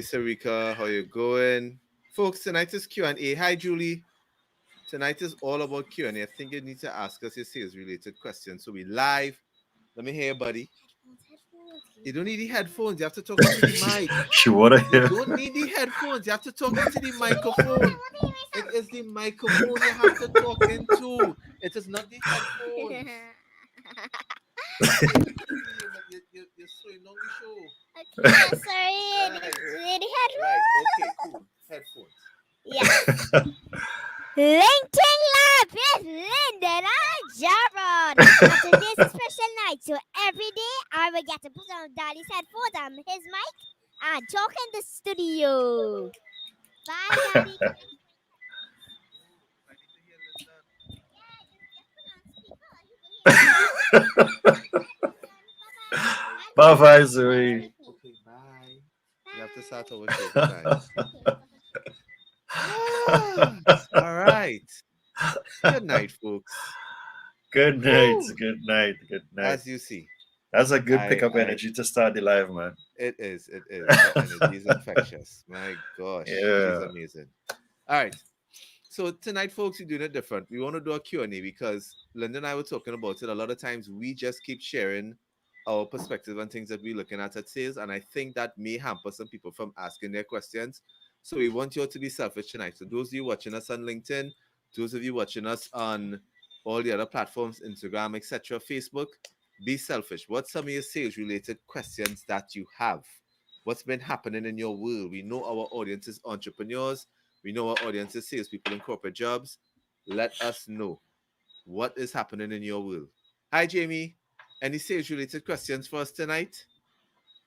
Sarika, how you going? Folks, tonight is Q&A. Hi, Julie. Tonight is all about Q&A. I think you need to ask us your sales-related questions. So we live. Let me hear, buddy. You don't need the headphones. You have to talk into the mic. She wanna You hear. don't need the headphones. You have to talk into the microphone. It is the microphone you have to talk into. It is not the headphones. Hey, you're slowing down the show. Okay, sorry, Right, lady right. Okay, headphones. cool. Headphones. Yes. LinkedIn Lab with Lyndon and Jared. And today's a special night, so every day I will get to put on Dolly's headphones and his mic and talk in the studio. Bye, Daddy. I need to hear Linda. Yeah, just put on speaker. You will hear. Bye-bye. Bye. I'll Bye be bye, back. Zoe. Okay, bye. We have to start Bye. our show. Goodbye. Okay, All right. Good night, folks. Good night. Whew. Good night. Good night. As you see, That's a good I, pickup I, energy to start the live, man. it is. Her energy is infectious. My gosh, she's Yeah. amazing. All right. So tonight, folks, we're doing it different. We want to do a Q&A because Linda and I were talking about it. A lot of times we just keep sharing our perspective on things that we're looking at sales. And I think that may hamper some people from asking their questions. So we want you all to be selfish tonight. So those of you watching us on LinkedIn, those of you watching us on all the other platforms, Instagram, etc., Facebook, be selfish. What's some of your sales related questions that you have? What's been happening in your world? We know our audience is entrepreneurs. We know our audience is salespeople in corporate jobs. Let us know what is happening in your world. Hi, Jamie. Any sales related questions for us tonight?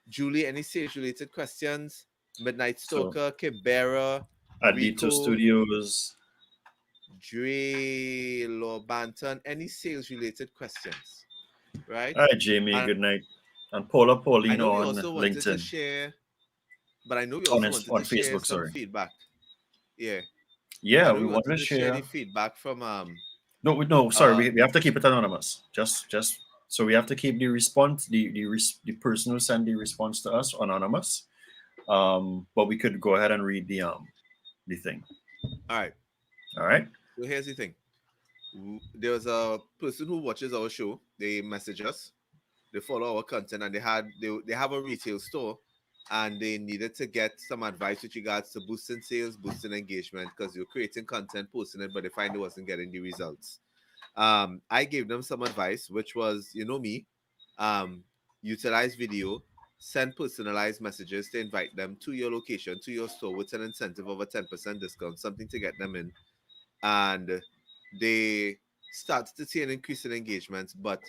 Julie, any sales related questions? Midnight So Stalker, Kibera, at D2 Rico, Studios. Dre, Law Banton, any sales related questions, right? All right, Jamie. And Good night. And Paula I Pauline know we on also wanted to LinkedIn. share, but I know we On also wanted on to share Facebook, some sorry. feedback. Yeah, I Yeah, know we we wanted wanted to to share the share. feedback from No, no, sorry. uh We have to keep it anonymous. Just so we have to keep the response, the person who sent the response to us anonymous. But we could go ahead and read the thing. all right. All right. So here's the thing. There's a person who watches our show. They message us. They follow our content, and they have a retail store, and they needed to get some advice with regards to boosting sales, boosting engagement, because you're creating content, posting it, but they find they wasn't getting the results. I gave them some advice, which was, you know me, um, utilize video, send personalized messages to invite them to your location, to your store with an incentive of a 10% discount, something to get them in, and they started to see an increase in engagements. But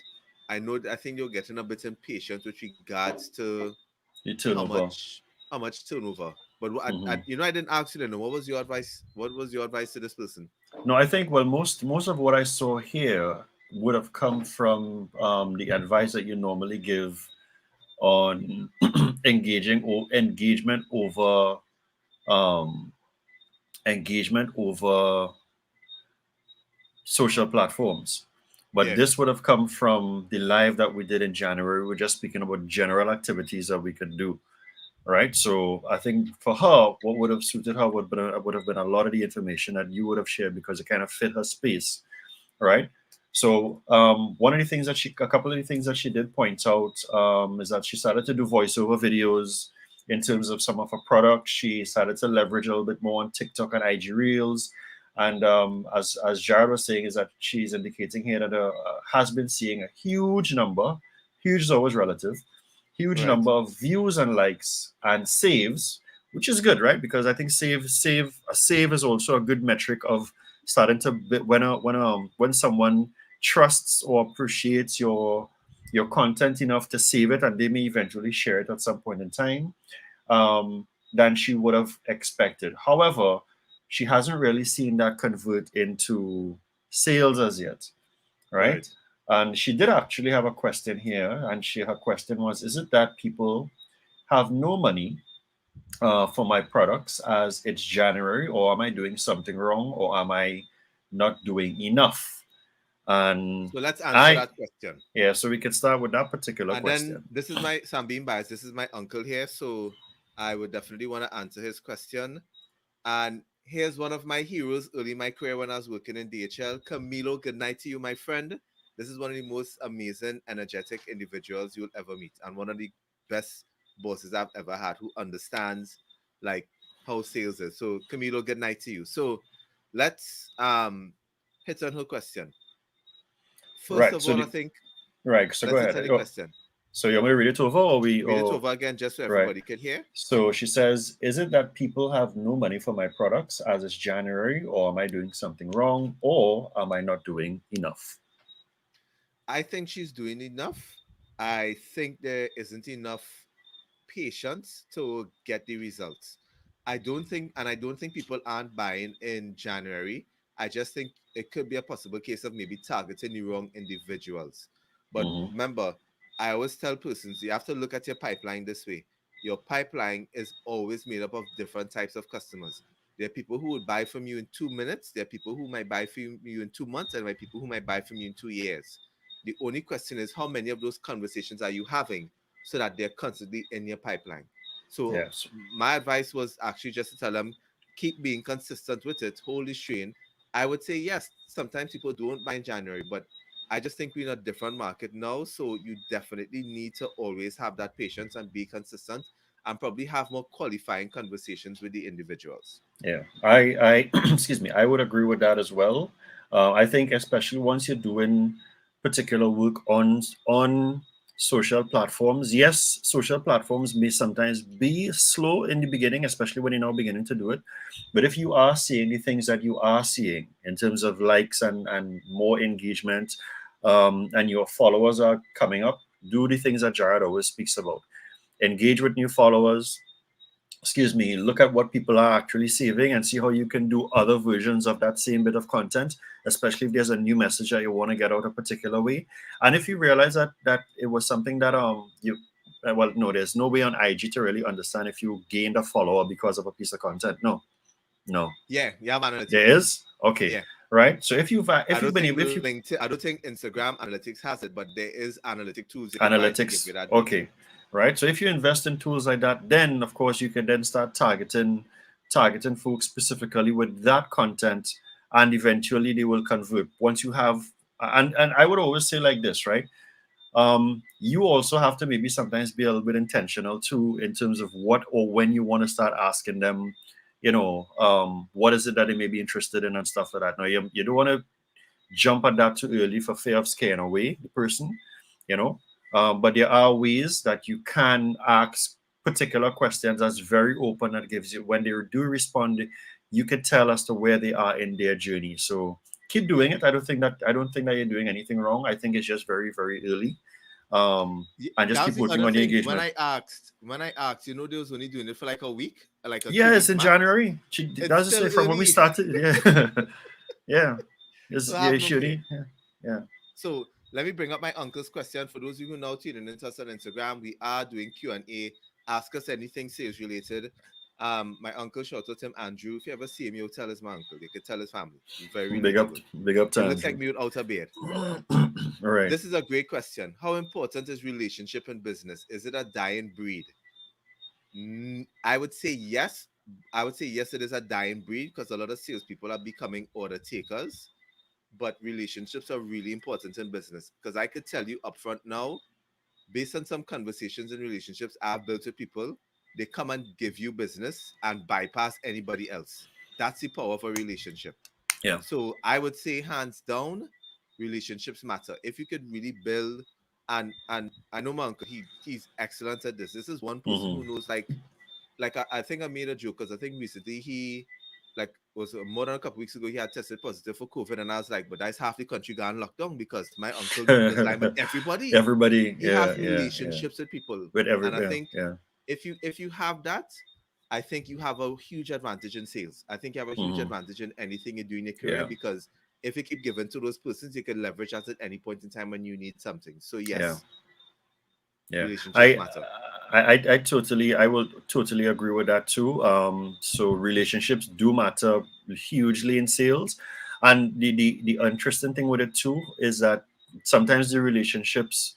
I think you're getting a bit impatient with regards to The how turnover. much how much turnover. But Hmm. I didn't ask you, what was your advice? What was your advice to this person? No, I think well, most of what I saw here would have come from the advice that you normally give on engaging or um, engagement over social platforms. But Yeah, this would have come from the live that we did in January. We were just speaking about general activities that we could do, right? So I think for her, what would have suited her would have been a lot of the information that you would have shared because it kind of fit her space, right? So one of the things a couple of the things that she did point out is that she started to do voiceover videos in terms of some of her products. She started to leverage a little bit more on TikTok and IG Reels. And as Jared was saying, is that she's indicating here that has been seeing a huge is always relative, huge right. number of views and likes and saves, which is good, right? Because I think a save is also a good metric of starting to when someone trusts or appreciates your content enough to save it and they may eventually share it at some point in time than she would have expected. However, she hasn't really seen that convert into sales as yet, Right. right? And she did actually have a question here, and her question was: is it that people have no money for my products as it's January, or am I doing something wrong, or am I not doing enough? And So let's answer I, that question. yeah, so we can start with that particular And then question. this is my, so I'm being biased. This is my uncle here. So I would definitely want to answer his question. And here's one of my heroes early in my career when I was working in DHL. Camilo, good night to you, my friend. This is one of the most amazing, energetic individuals you'll ever meet, and one of the best bosses I've ever had who understands like how sales is. So, Camilo, good night to you. So, let's hit on her question. First Right. of So all, I the, think right. So go let's hit ahead. on the Oh, question. so you want me to read it over, or we? Read it Or over again just so right. everybody can hear. So she says, "Is it that people have no money for my products as it's January, or am I doing something wrong, or am I not doing enough?" I think she's doing enough. I think there isn't enough patience to get the results. I don't think people aren't buying in January. I just think it could be a possible case of maybe targeting the wrong individuals. But Hmm. remember, I always tell persons you have to look at your pipeline this way. Your pipeline is always made up of different types of customers. There are people who would buy from you in 2 minutes. There are people who might buy from you in 2 months, and there are people who might buy from you in 2 years. The only question is how many of those conversations are you having so that they're constantly in your pipeline. So Yes. my advice was actually just to tell them, keep being consistent with it, hold the strain. I would say yes, sometimes people don't buy in January, but I just think we're in a different market now. So you definitely need to always have that patience and be consistent and probably have more qualifying conversations with the individuals. Yeah, I excuse me, I would agree with that as well. I think especially once you're doing particular work on social platforms, yes, social platforms may sometimes be slow in the beginning, especially when you're now beginning to do it. But if you are seeing the things that you are seeing in terms of likes and more engagement, and your followers are coming up, do the things that Jared always speaks about. Engage with new followers, look at what people are actually saving and see how you can do other versions of that same bit of content, especially if there's a new message that you want to get out a particular way. And if you realize that it was something that you well, no, there's no way on IG to really understand if you gained a follower because of a piece of content. No, Yeah, you have there analytics. is. Okay, Yeah. right. So I if you've don't been think able, if you LinkedIn, I don't think Instagram analytics has it, but there is analytic tools you can buy to give analytics, you that data. okay, right. So if you invest in tools like that, then of course you can then start targeting folks specifically with that content, and eventually they will convert once you have. And I would always say like this, right? You also have to maybe sometimes be a little bit intentional too in terms of what or when you want to start asking them, what is it that they may be interested in and stuff like that. Now you don't want to jump at that too early for fear of scaring away the person, you know. But there are ways that you can ask particular questions that's very open, that gives you, when they do respond, you can tell as to where they are in their journey. So keep doing it. I don't think that you're doing anything wrong. I think it's just very, very early. And just That keep was the working other on the thing. engagement. When I asked, they was only doing it for like a week, like a two Yeah, it's week in max. January. It's That's just still say from when we early. started. Yeah. Yeah. So Yeah, have no fear. shooting. Yeah. Yeah. So let me bring up my uncle's question. For those of you who now tuning into us on Instagram, we are doing Q&A. Ask us anything sales related. My uncle, shout out to him, Andrew. If you ever see him, you'll tell his my uncle. You could tell his family. He's very relatable. Big up He to looks like Andrew. me without a beard. All right. This is a great question. How important is relationship in business? Is it a dying breed? I would say yes. I would say yes, it is a dying breed because a lot of salespeople are becoming order takers, but relationships are really important in business because I could tell you upfront now, based on some conversations and relationships I've built with people, they come and give you business and bypass anybody else. That's the power of a relationship. Yeah. So I would say hands down, relationships matter. If you could really build, and I know my uncle, he's excellent at this. This is one person Hmm. who knows I think I made a joke because I think recently he like was more than a couple weeks ago he had tested positive for COVID, and I was like, but that's half the country gone locked down because my uncle is lying with everybody. Everybody. He Yeah. has Yeah. Yeah. relationships with people, With every. and I Yeah. think Yeah. if you have that, I think you have a huge advantage in sales. I think you have a huge Hmm. advantage in anything you do in your career Yeah. because if you keep giving to those persons, you can leverage that at any point in time when you need something. So Yeah. yes, Yeah. relationships matter. I totally, I will totally agree with that too. So relationships do matter hugely in sales, and the interesting thing with it too is that sometimes the relationships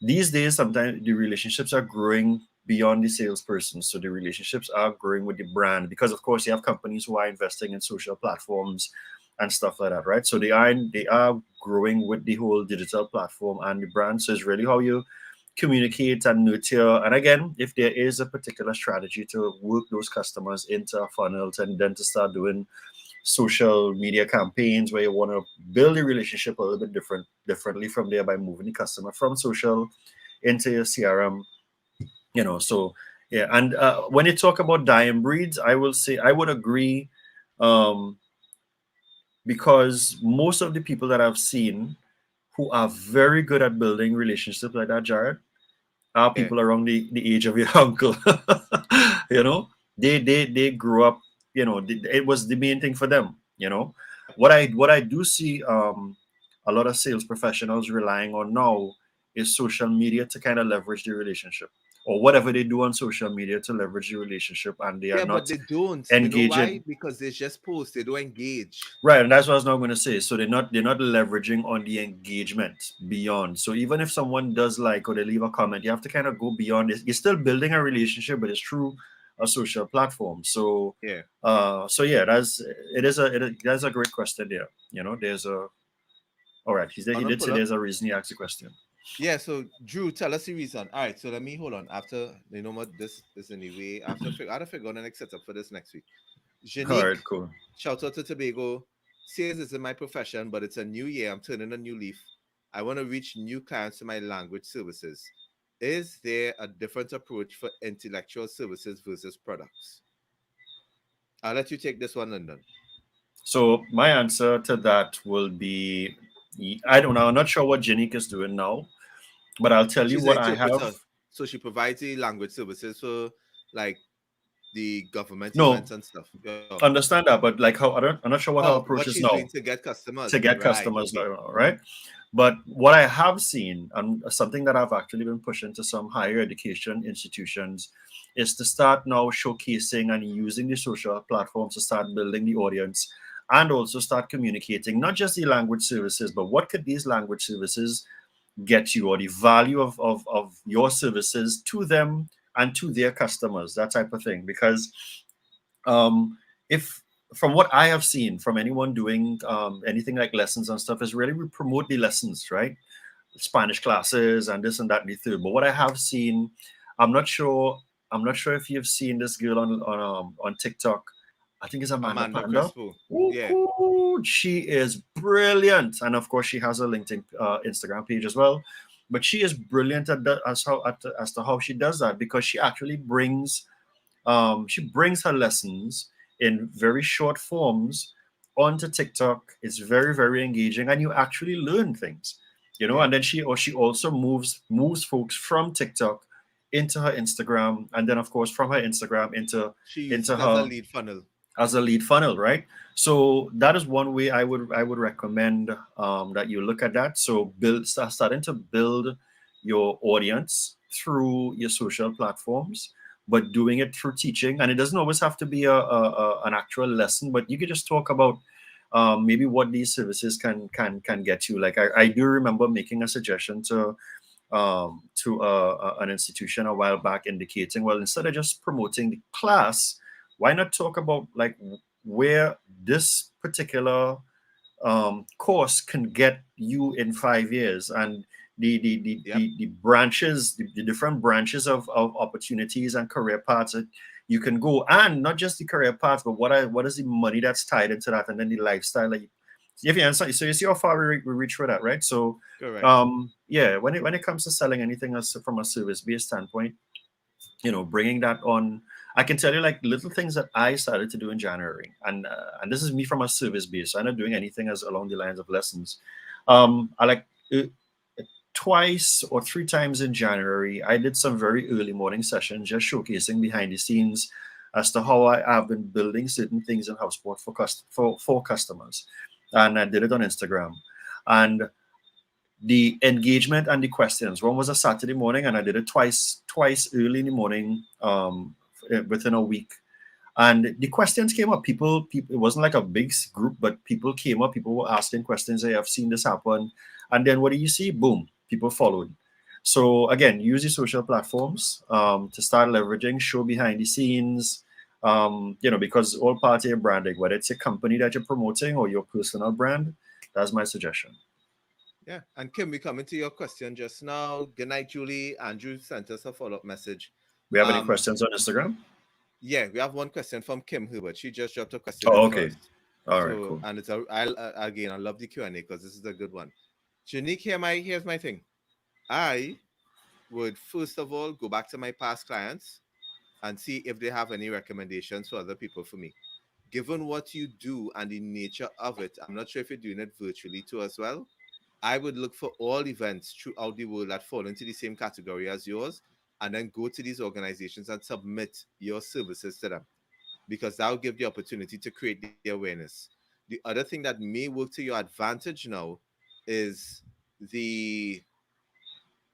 these days, sometimes the relationships are growing beyond the salesperson. So the relationships are growing with the brand, because of course you have companies who are investing in social platforms and stuff like that, right? So they are growing with the whole digital platform and the brand. So it's really how you communicate and nurture. And again, if there is a particular strategy to work those customers into a funnel and then to start doing social media campaigns where you want to build a relationship a little bit differently from there by moving the customer from social into your CRM, so yeah. And when you talk about dying breeds, I will say I would agree, um, because most of the people that I've seen who are very good at building relationships like that, Jared, are Yeah. people around the age of your uncle. you know, they grew up. It was the main thing for them. Yep. What I do see, a lot of sales professionals relying on now is social media to kind of leverage the relationship, or whatever they do on social media to leverage the relationship, and they are Yeah, but not they don't. You know why? engaging. Because they just post. They don't engage. Right, and that's what I was now going to say. So they're not leveraging on the engagement beyond. So even if someone does like or they leave a comment, you have to kind of go beyond this. You're still building a relationship, but it's through a social platform. So Yeah. so yeah, that's a great question there. There's a all right. I'm He gonna did say pull up. there's a reason he asked the question. Yeah. So Drew, tell us the reason. All right. So let me hold on. After you know what this is anyway. I have to figure out the next setup for this next week. All Janique, right, cool. shout out to Tobago. Sales isn't my profession, but it's a new year. I'm turning a new leaf. I want to reach new clients to my language services. Is there a different approach for intellectual services versus products? I'll let you take this one, London. So my answer to that will be, I don't know. I'm not sure what Janique is doing now, but I'll tell you She's an what I have. interpreter, so she provides the language services for like the government No, events and stuff. Yeah. understand that, but like I'm not sure what her Oh, approach what is she's doing now to get to customers. get Right. customers, Okay. right? But what I have seen, and something that I've actually been pushing to some higher education institutions, is to start now showcasing and using the social platforms to start building the audience and also start communicating not just the language services, but what could these language services get you, or the value of your services to them and to their customers, that type of thing. Because if from what I have seen from anyone doing anything like lessons and stuff, is really we promote the lessons, right? Spanish classes and this and that and the third. But what I have seen, I'm not sure. I'm not sure if you've seen this girl on TikTok. I think it's Amanda Amanda Panda. Crespo. Ooh, Yeah. ooh, she is brilliant, and of course she has a LinkedIn, Instagram page as well. But she is brilliant at that, as to how she does that, because she brings her lessons in very short forms onto TikTok. It's very, very engaging, and you actually learn things, Yeah. And then she also moves folks from TikTok into her Instagram, and then of course from her Instagram into She uses into it as a her lead funnel. as a lead funnel, right? So that is one way I would recommend, that you look at that. So starting to build your audience through your social platforms, but doing it through teaching, and it doesn't always have to be an actual lesson, but you could just talk about maybe what these services can get you. Like I do remember making a suggestion to an institution a while back, indicating, well, instead of just promoting the class, why not talk about like where this particular course can get you in 5 years, and Yep. the branches, the different branches of opportunities and career paths that you can go, and not just the career paths, but what is the money that's tied into that, and then the lifestyle that you, if you answer. So you see how far we reach for that, right? So Correct. yeah, when it comes to selling anything as from a service based standpoint, bringing that on, I can tell you like little things that I started to do in January, and this is me from a service base, so I'm not doing anything as along the lines of lessons. I like twice or three times in January, I did some very early morning sessions, just showcasing behind the scenes as to how I have been building certain things in HubSpot for customers, and I did it on Instagram. And the engagement and the questions. One was a Saturday morning, and I did it twice early in the morning, within a week. And the questions came up. People. It wasn't like a big group, but people came up. People were asking questions. Hey, I've seen this happen. And then what do you see? Boom, people followed. So again, use the social platforms to start leveraging, show behind the scenes, because all part of your branding, whether it's a company that you're promoting or your personal brand, that's my suggestion. Yeah. And Kim, we come into your question just now. Good night, Julie. Andrew sent us a follow-up message. We have any Um, questions on Instagram? yeah, we have one question from Kim Herbert. She just dropped a question in Oh, okay. first. All right, So, cool. and it's a, again, I love the Q&A because this is a good one. Janique, here's my thing. I would first of all go back to my past clients and see if they have any recommendations for other people for me. Given what you do and the nature of it, I'm not sure if you're doing it virtually too as well. I would look for all events throughout the world that fall into the same category as yours, and then go to these organizations and submit your services to them, because that will give the opportunity to create the awareness. The other thing that may work to your advantage now is the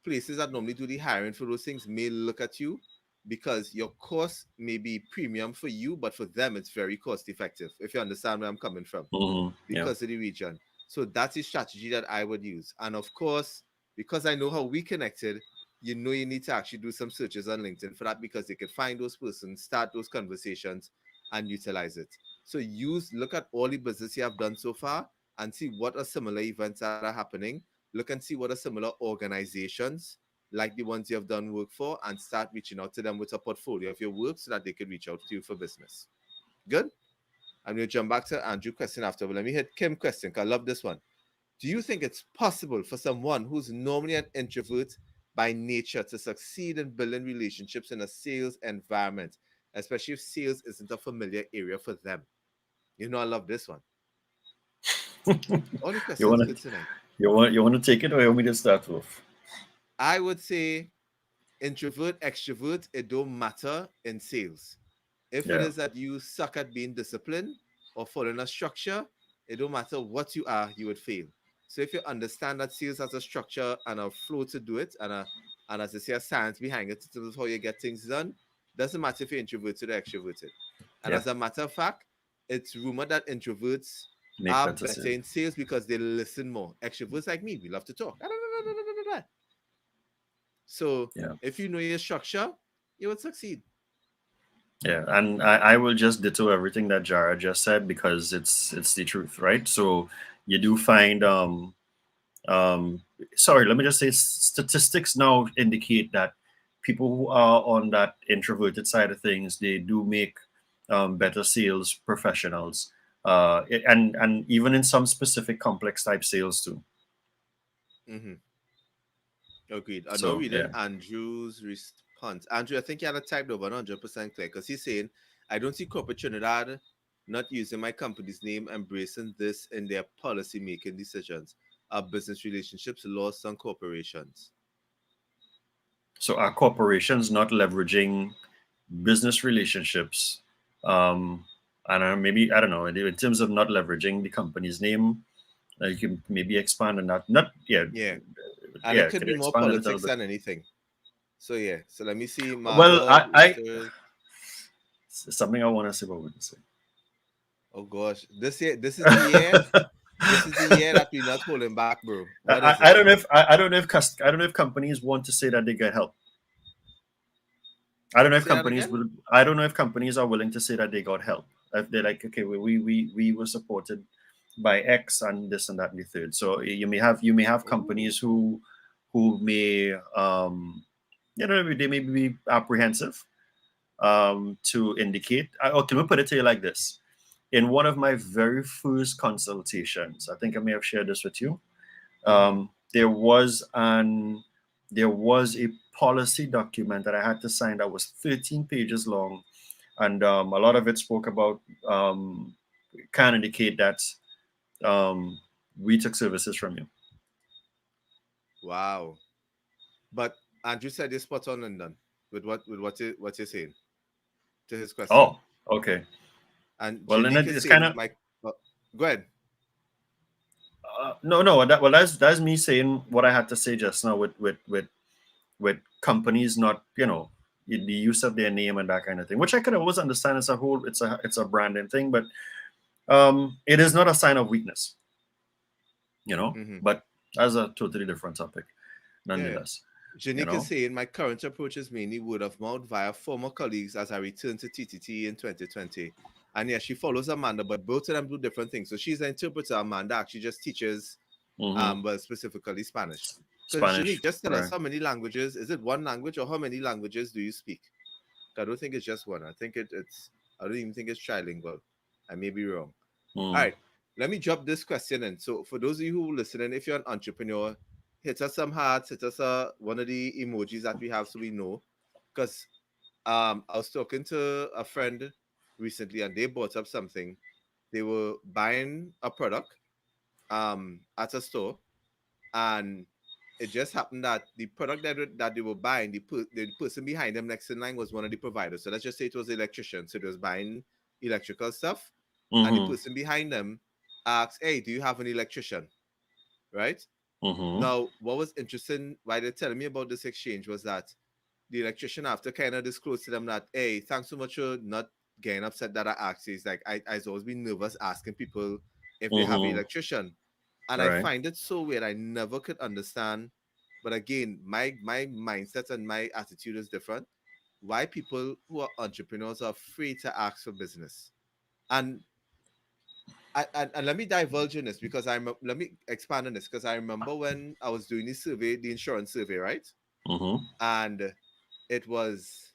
places that normally do the hiring for those things may look at you, because your cost may be premium for you, but for them it's very cost effective, if you understand where I'm coming from, Yeah. because of the region. So that's a strategy that I would use. And of course, because I know how we connected, you need to actually do some searches on LinkedIn for that, because they could find those persons, start those conversations, and utilize it. So look at all the business you have done so far and see what are similar events that are happening. Look and see what are similar organizations like the ones you have done work for, and start reaching out to them with a portfolio of your work so that they could reach out to you for business. Good? I'm going to jump back to Andrew question after, but let me hit Kim question because I love this one. Do you think it's possible for someone who's normally an introvert by nature to succeed in building relationships in a sales environment, especially if sales isn't a familiar area for them? I love this one. All the You questions want good to tonight. you want to take it, or you want me to start off? I would say introvert, extrovert, it don't matter in sales. If it Yeah. is that you suck at being disciplined or following a structure, it don't matter what you are, you would fail. So if you understand that sales has a structure and a flow to do it, and as I say, a science behind it, to how you get things done, doesn't matter if you're introverted or extroverted. And Yeah. as a matter of fact, it's rumored that introverts Make are better better sales. in sales because they listen more. Extroverts like me, we love to talk. So Yeah. if you know your structure, you would succeed. Yeah, and I will just ditto everything that Jara just said because it's the truth, right? So you do find um sorry, let me just say statistics now indicate that people who are on that introverted side of things, they do make better sales professionals, and even in some specific complex type sales too. Mm-hmm. Agreed. I'm not So reading yeah. Andrew's response. Andrew, I think you had a typed over 100% clear, because he's saying, I don't see corporate Trinidad not using my company's name, embracing this in their policy making decisions. Our business relationships lost on corporations. So are corporations not leveraging business relationships? And maybe I don't know in terms of not leveraging the company's name. You can maybe expand on that. Not yeah, Yeah. And it yeah. could Can be you more expand a little politics bit? than anything. So yeah. So let me see. Well, Margot, I Rooster. something I want to say. What would you say? Oh gosh. This is the year. This is the year that we're not holding back, bro. What is I it? don't know if I don't know if I don't know if companies want to say that they get help. I don't know if Say that companies again? will. I don't know if companies are willing to say that they got help. If they're like, okay, we were supported by X and this and that and the third. So you may have Oh. companies who may they may be apprehensive to indicate. Okay, let me put it to you like this. In one of my very first consultations, I think I may have shared this with you. Mm-hmm. There was a policy document that I had to sign that was 13 pages long, and a lot of it spoke about can indicate that um, we took services from you. Wow. But Andrew said you're spot on, London, with what you're saying to his question. Oh, okay. And Well, then Janique is it's kind saying, of go ahead. no. That's me saying what I had to say just now with companies not the use of their name and that kind of thing, which I could always understand as a whole. It's a branding thing, but it is not a sign of weakness. Mm-hmm. But that's a totally different topic Yeah, yeah. nonetheless. you Janique is know. saying my current approach is mainly word of mouth via former colleagues as I return to TTT in 2020. And yes, she follows Amanda, but both of them do different things. So she's an interpreter. Amanda actually just teaches, Mm-hmm. well, specifically Spanish. Because Janique, Spanish, just tell us right? how many languages. Is it one language or how many languages do you speak? I don't think it's just one. I think it's. I don't even think it's trilingual. I may be wrong. All Mm. right, let me drop this question in. So for those of you who are listening, if you're an entrepreneur, hit us some hearts, hit us one of the emojis that we have so we know. Because I was talking to a friend recently and they brought up something. They were buying a product at a store, and it just happened that the product that they were buying, the person behind them next in line was one of the providers. So let's just say it was an electrician. So they was buying electrical stuff, and the Mm-hmm. person behind them asked, "Hey, do you have an electrician?" Right? Mm-hmm. Now, what was interesting why they're telling me about this exchange was that the electrician, after kind of disclosed to them that, "Hey, thanks so much for not getting upset that I asked you." It's like I've always been nervous asking people if they have an Mm-hmm. electrician, and I Right. find it so weird. I never could understand. But again, my mindset and my attitude is different. Why people who are entrepreneurs are afraid to ask for business, and and let me divulge in this because let me expand on this because I remember when I was doing the survey, the insurance survey, right? Mm-hmm. And it was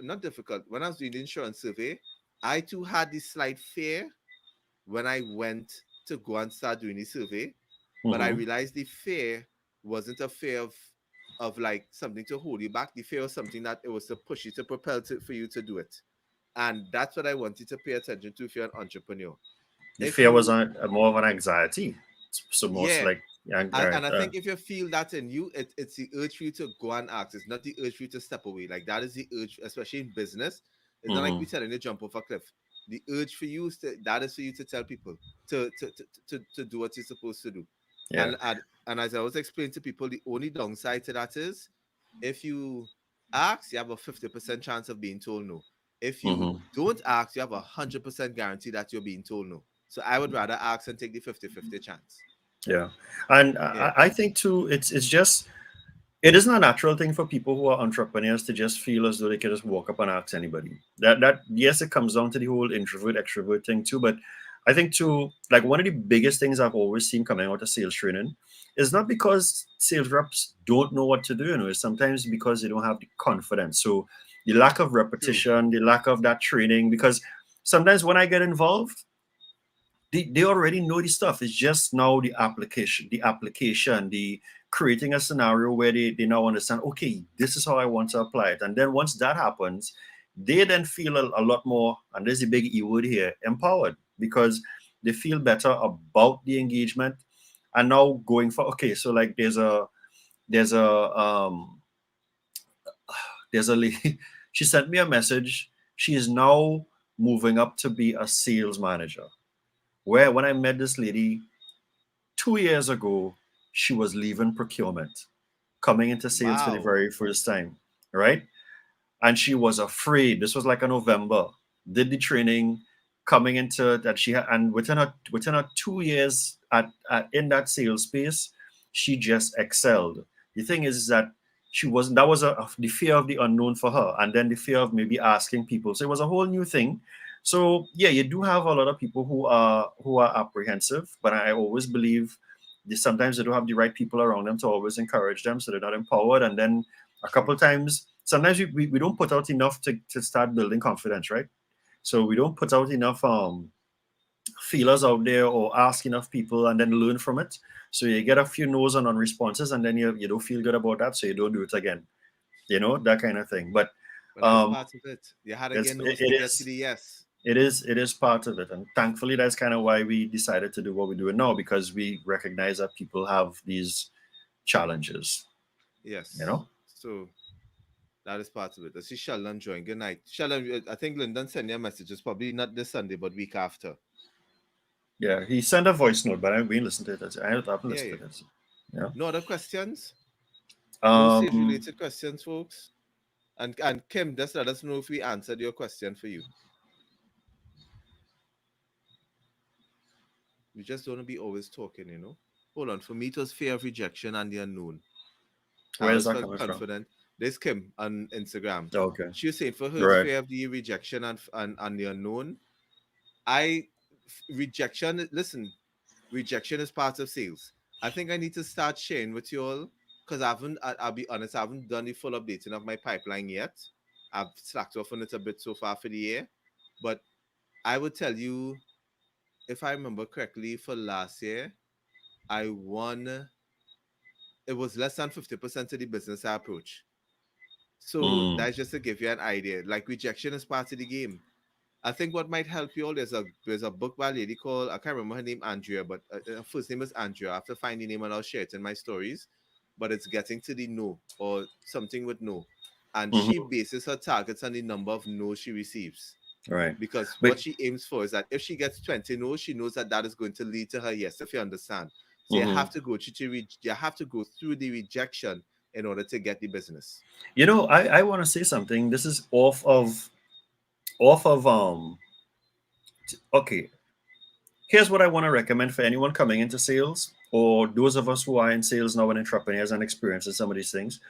not difficult. When I was doing the insurance survey, I too had this slight fear when I went to go and start doing the survey, but I Mm-hmm. realized the fear wasn't a fear of like something to hold you back. The fear was something that it was to push you to propel to, for you to do it. And that's what I wanted to pay attention to if you're an entrepreneur. The If fear was you more of an anxiety. So most Yeah, like, yeah, right. and I think if you feel that in you, it's the urge for you to go and act. It's not the urge for you to step away. Like that is the urge, especially in business. It's not like Mm-hmm. we telling you to jump off a cliff. The urge for you is that is for you to tell people to do what you're supposed to do. Yeah. And as I was explaining to people, the only downside to that is if you ask, you have a 50% chance of being told no. If you Mm-hmm. don't ask, you have 100% guarantee that you're being told no. So I would rather ask and take the 50-50 chance. Yeah. And Yeah. I think too, it's just it isn't a natural thing for people who are entrepreneurs to just feel as though they can just walk up and ask anybody. That yes, it comes down to the whole introvert extrovert thing too. But I think too, like one of the biggest things I've always seen coming out of sales training is not because sales reps don't know what to do. You know, it's sometimes because they don't have the confidence. So the lack of True. repetition, the lack of that training. Because sometimes when I get involved, they already know the stuff. It's just now the creating a scenario where they now understand, okay, this is how I want to apply it. And then once that happens, they then feel a lot more, and there's a big E word here, empowered, because they feel better about the engagement. And now going for, okay, so like there's a there's a lady, she sent me a message. She is now moving up to be a sales manager. Where when I met this lady 2 years ago, she was leaving procurement, coming into sales for the Wow. very first time, right? And she was afraid. This was like a November. Did the training, coming into that she had, and within her 2 years at in that sales space, she just excelled. The thing is that she wasn't. That was the fear of the unknown for her, and then the fear of maybe asking people. So it was a whole new thing. So yeah, you do have a lot of people who are apprehensive, but I always believe sometimes they don't have the right people around them to always encourage them, so they're not empowered. And then a True. couple times sometimes we don't put out enough to start building confidence, right? So we don't put out enough feelers out there or ask enough people and then learn from it. So you get a few no's and non-responses, and then you don't feel good about that, so you don't do it again. That kind of thing. But But that's um, part of it. You had to it's get it, no's it to get to is the yes. it is part of it, and thankfully that's kind of why we decided to do what we're doing now, because we recognize that people have these challenges. You Yes. know. So that is part of it. I see Sheldon join. Good night. Sheldon, I think Lyndon sent you a message. It's probably not this Sunday, but week after. Yeah, he sent a voice note, but I haven't listened to it. I haven't Yeah, listened yeah. to it. Yeah. No other questions? No sales Um, related questions, folks? And Kim, just let us know if we answered your question for you. We just don't want to be always talking. Hold on. For me, it was fear of rejection and the unknown. I Where is always that felt coming from? confident. This Kim on Instagram. Okay. She was saying for her Right. fear of the rejection and the unknown. I rejection. Listen, rejection is part of sales. I think I need to start sharing with you all because I haven't. I'll be honest. I haven't done the full updating of my pipeline yet. I've slacked off on it a bit so far for the year, but I would tell you if I remember correctly for last year, I won. It was less than 50% of the business I approach. So Mm. that's just to give you an idea. Like rejection is part of the game. I think what might help you all there's a book by a lady called I can't remember her name Andrea, but her first name is Andrea. I have to find the name and I'll share it in my stories. But it's getting to the no or something with no, and she Hmm. bases her targets on the number of no she receives. Right. Because But what she aims for is that if she gets 20 no, she knows that that is going to lead to her yes. If you understand, so you hmm have to go you have to go through the rejection in order to get the business. I want to say something. This is off of okay. Here's what I want to recommend for anyone coming into sales or those of us who are in sales now and entrepreneurs and experiencing some of these things.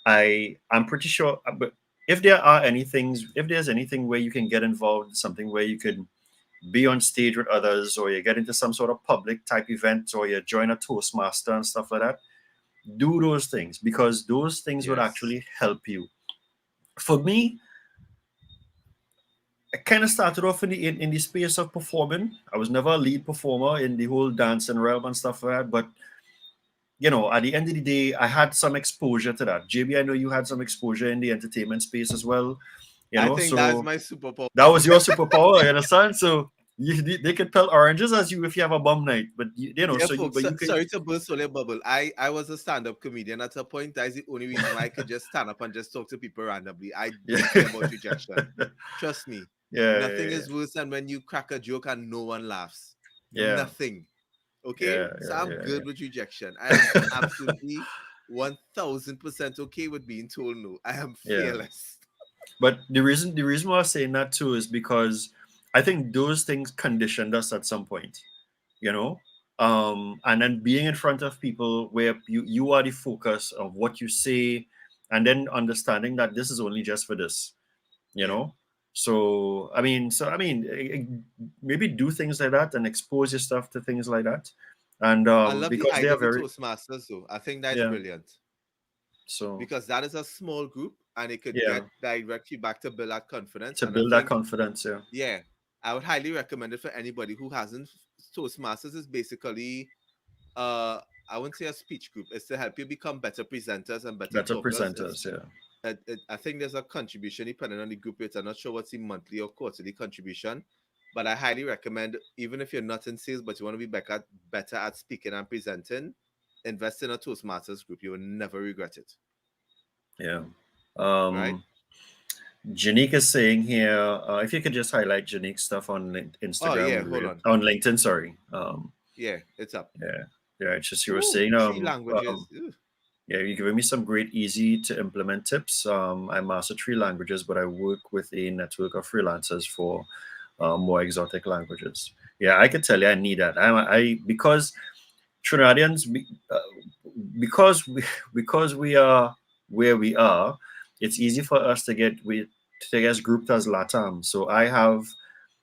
I'm pretty sure, but if there's anything where you can get involved, something where you could be on stage with others, or you get into some sort of public type event, or you join a Toastmaster and stuff like that, do those things because those things would Yes. actually help you. For me, I kind of started off in the space of performing. I was never a lead performer in the whole dancing realm and stuff like that, but at the end of the day, I had some exposure to that. JB, I know you had some exposure in the entertainment space as well. I think that is So my superpower. that was your superpower. You understand? So they could pelt oranges as you if you have a bum night, but Yeah, so folks. but you could. Sorry to burst all your bubble. I was a stand-up comedian at a point. That is the only reason why I could just stand up and just talk to people randomly. I Yeah, don't care about rejection. Trust me. yeah, Nothing is worse than when you crack a joke and no one laughs. yeah, Nothing. Okay? yeah, So yeah, I'm yeah, good with rejection. I am absolutely 1000% okay with being told no. I am yeah. fearless. But the reason why I'm saying that too is because I think those things conditioned us at some point, you know. And then being in front of people where you are the focus of what you say, and then understanding that this is only just for this, you Yeah. know. Maybe do things like that and expose your stuff to things like that, and I love the because they idea are of the very, Toastmasters though. I think that's yeah. brilliant. So Because that is a small group and it could yeah, get direct feedback to build that confidence. to And I build that think, confidence. Yeah, yeah, I would highly recommend it for anybody who hasn't. Toastmasters is basically, uh, I wouldn't say a speech group. It's to help you become better presenters and better better talkers. It's presenters. Yeah. I think there's a contribution depending on the group rate. I'm not sure what's the monthly or quarterly contribution, but I highly recommend even if you're not in sales but you want to be better at speaking and presenting, invest in a Toastmasters group. You will never regret it. Yeah. Right? Um, Janique is saying here, if you could just highlight Janique's stuff on Oh Instagram yeah, would hold really, on. on LinkedIn, sorry. Yeah, it's up. Yeah, yeah. It's just you were Ooh, saying, three languages. yeah, you're giving me some great, easy to implement tips. I master 3 languages, but I work with a network of freelancers for more exotic languages. Yeah, I could tell you, I need that. Because Trinidadians, because we because we are where we are, it's easy for us to get grouped as Latam. So I have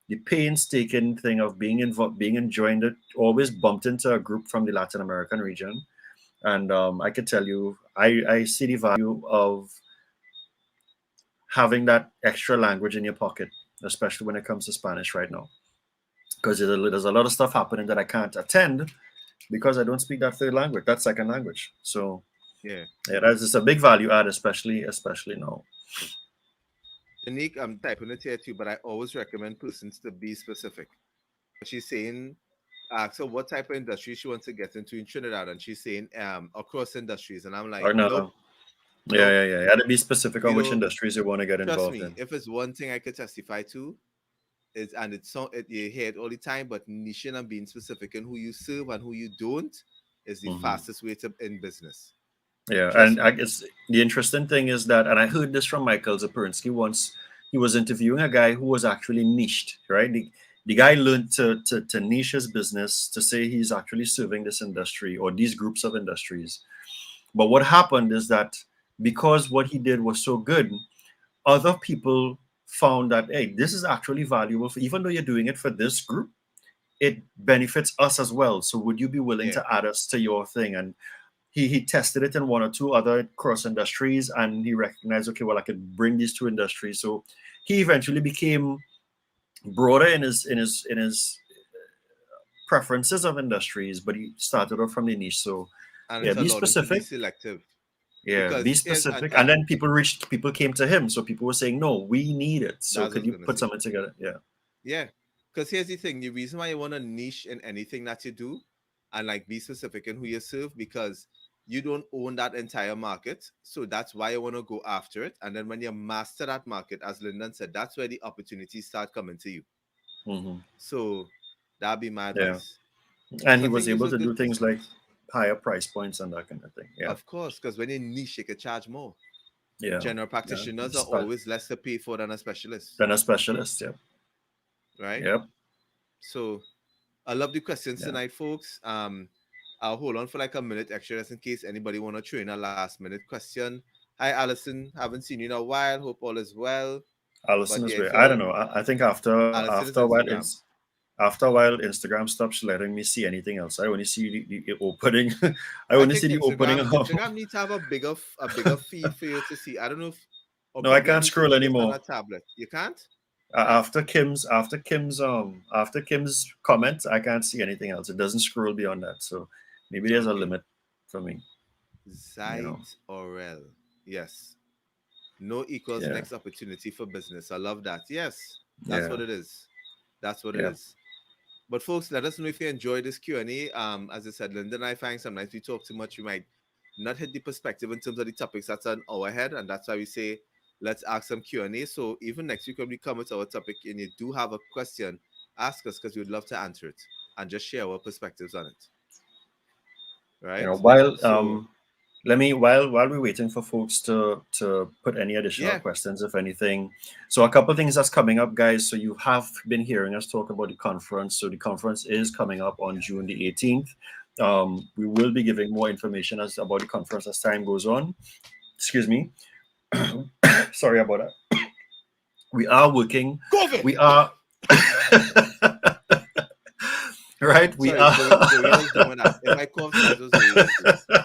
the painstaking thing of being enjoined it, always bumped into a group from the Latin American region, and I could tell you, I see the value of having that extra language in your pocket, especially when it comes to Spanish right now, because there's a lot of stuff happening that I can't attend because I don't speak that third language, that second language. So Yeah. yeah, that's just a big value add, especially now. Unique, I'm typing it here too, but I always recommend persons to be specific. She's saying, ask her what type of industry she wants to get into in Trinidad, and she's saying across industries. And I'm like, Or nope, no, yeah, nope. yeah, yeah. You got to be specific on You which know, industries you want to get trust involved me, in. if it's one thing I could testify to, is and it's so you hear it all the time, but niching and being specific in who you serve and who you don't is the Hmm. fastest way to in business. Yeah, Trust and me. I guess the interesting thing is that, and I heard this from Michael Zapurinsky once. He was interviewing a guy who was actually niched, right? The guy learned to niche his business to say he's actually serving this industry or these groups of industries. But what happened is that because what he did was so good, other people found that, hey, this is actually valuable for, even though you're doing it for this group, it benefits us as well. So would you be willing Yeah. to add us to your thing? And he tested it in one or two other cross industries, and he recognized, okay, well, I could bring these two industries. So he eventually became broader in his preferences of industries, but he started off from the niche. So And yeah, it be allowed him to be specific. selective Yeah, be because here's specific. And then people came to him. So people were saying, no, we need it. So that's what I could was you gonna put say. something together? Yeah. Yeah. Because here's the thing, the reason why you want to niche in anything that you do and like be specific in who you serve because you don't own that entire market. So that's why you want to go after it. And then when you master that market, as Lyndon said, that's where the opportunities start coming to you. Hmm. So that'd be my Yeah. advice. And So he I was think these able were to do good things like questions. higher price points and that kind of thing. Yeah. Of course, because when you niche, you can charge more. Yeah. General Yeah. practitioners are Spe- always less to pay for than a specialist, Then a specialist. Yeah. right? Yep. So I love the questions Yeah. tonight, folks. I'll hold on for like a minute extra just in case anybody want to throw in a last minute question. Hi, Allison. Haven't seen you in a while. Hope all is well. Allison But is yeah, if great. I don't y'all, know. I think after Allison is after a while Instagram. it's after a while Instagram stops letting me see anything else. I only see the opening. I I only think see the opening of. Instagram needs to have a bigger feed for you to see. I don't know if, or No, I probably I can't need to scroll do this on anymore. a tablet. You can't? After Kim's comment, I can't see anything else. It doesn't scroll beyond that. So maybe there's a Okay. limit for me. You know. Zeit Orel. Yes. No equals Yeah. next opportunity for business. I love that. Yes, that's Yeah. what it is. That's what it Yeah. is. But folks, let us know if you enjoyed this Q&A. As I said, Linda and I find sometimes we talk too much. We might not hit the perspective in terms of the topics that's on our head, and that's why we say let's ask some Q&A. So even next week when we come with our topic and you do have a question, ask us because we'd love to answer it and just share our perspectives on it. You know, Right? while So let me while we're waiting for folks to put any additional yeah, questions, if anything. So a couple of things that's coming up, guys. So you have been hearing us talk about the conference. So the conference is coming up on June the 18th. We will be giving more information as about the conference as time goes on. Excuse me. Sorry about that. We are working. COVID. We are right. We Sorry, are. Zoe was doing that. If I cough, that's what Zoe was doing.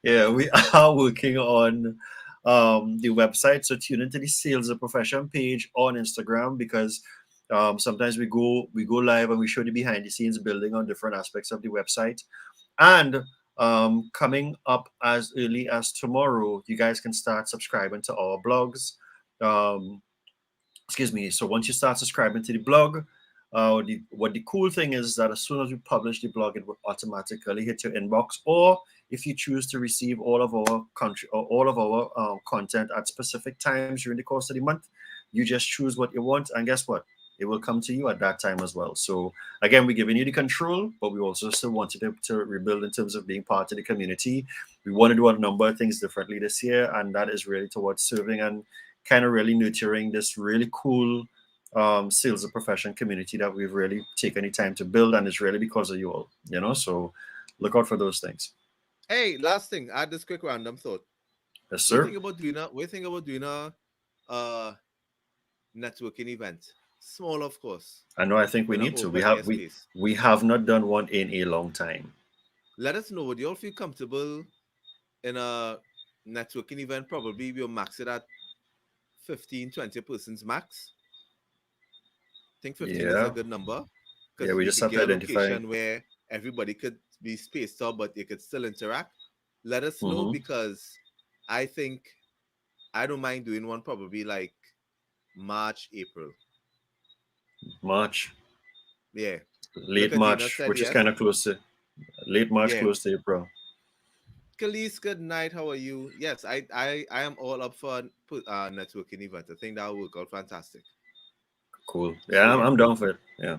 Yeah, we are working on the website. So tune into the Sales of Profession page on Instagram because sometimes we go live and we show the behind the scenes building on different aspects of the website. And coming up as early as tomorrow, you guys can start subscribing to our blogs. Um, excuse me. So once you start subscribing to the blog, what the cool thing is that as soon as we publish the blog, it will automatically hit your inbox. Or if you choose to receive all of our country or all of our content at specific times during the course of the month, you just choose what you want, and guess what? It will come to you at that time as well. So again, we're giving you the control, but we also still want you to rebuild in terms of being part of the community. We want to do a number of things differently this year, and that is really towards serving and kind of really nurturing this really cool sales of profession community that we've really taken the time to build, and it's really because of you all, so look out for those things. Hey, last thing, add this quick random thought. Yes, We sir. think about doing a we think about doing a networking event. Small, of course, I know. I think we in an need to. We open have air we space. we have not done one in a long time. Let us know. Would you all feel comfortable in a networking event? Probably we'll max it at 15, 20 persons max. I think 15 is a Yeah. good number Yeah. because We we just could have to get a identify. location where everybody could be spaced out, but you could still interact. Let us know Hmm. because I think I don't mind doing one probably like March, April. March, Yeah. Look late at Dina March, said which is yes. kind of close to late March, Yeah. close to April. Khalees, good night. How are you? Yes, I am all up for a networking event. I think that will work out fantastic. Cool. So Yeah, I'm, yeah, I'm down for it. Yeah.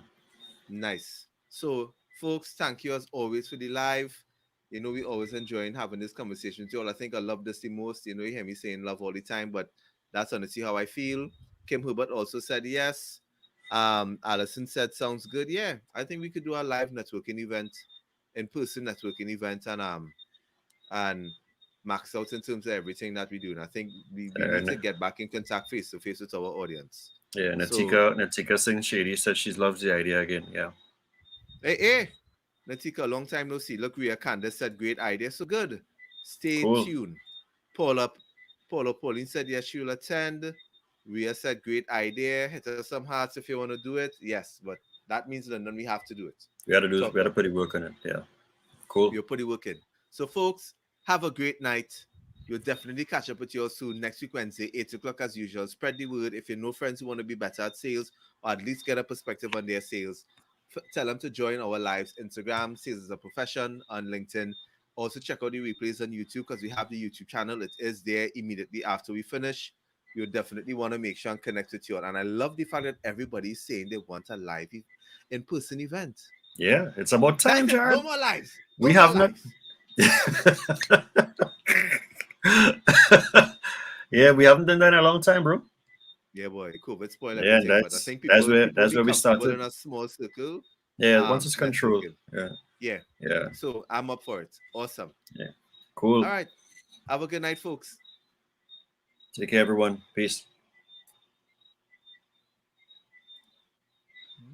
nice. So folks, thank you as always for the live. We always enjoying having this conversation with you all. I think I love this the most. You hear me saying love all the time, but that's honestly how I feel. Kim Hubert also said yes. Allison said sounds good. Yeah, I think we could do a live networking event, in person networking event, and max out in terms of everything that we do. And I think we need to And get back in contact face to face with our audience. yeah, So, Natika Singh Shady said she loves the idea again. Yeah. hey, Natika, long time no see. Look, Ria Candace said great idea. So good. Stay Cool. tuned. Paula, Pauline said yes, she will attend. Ria said great idea. Hit us some hearts if you want to do it. Yes, but that means then we have to do it. We had to put the work on it. Yeah. Cool. You're pretty working. So, folks, have a great night. You'll definitely catch up with you all soon next week, Wednesday, 8 o'clock as usual. Spread the word. If you know friends who want to be better at sales or at least get a perspective on their sales, tell them to join our lives Instagram, Sales as a Profession, on LinkedIn. Also, check out the replays on YouTube because we have the YouTube channel. It is there immediately after we finish. You definitely want to make sure and connect with you all. And I love the fact that everybody's saying they want a live in person event. Yeah, it's about time, That's it. Jared. No more lives. We No more have not. lives. Yeah, we haven't done that in a long time, bro. Yeah, boy, COVID spoiled Yeah, everything. But I think that's people be where we comfortable started. in a small circle, Yeah, once it's controlled. networking. Yeah, Yeah. yeah, So I'm up for it. Awesome. yeah. All Cool. right. Have a good night, folks. Take care, everyone. Peace.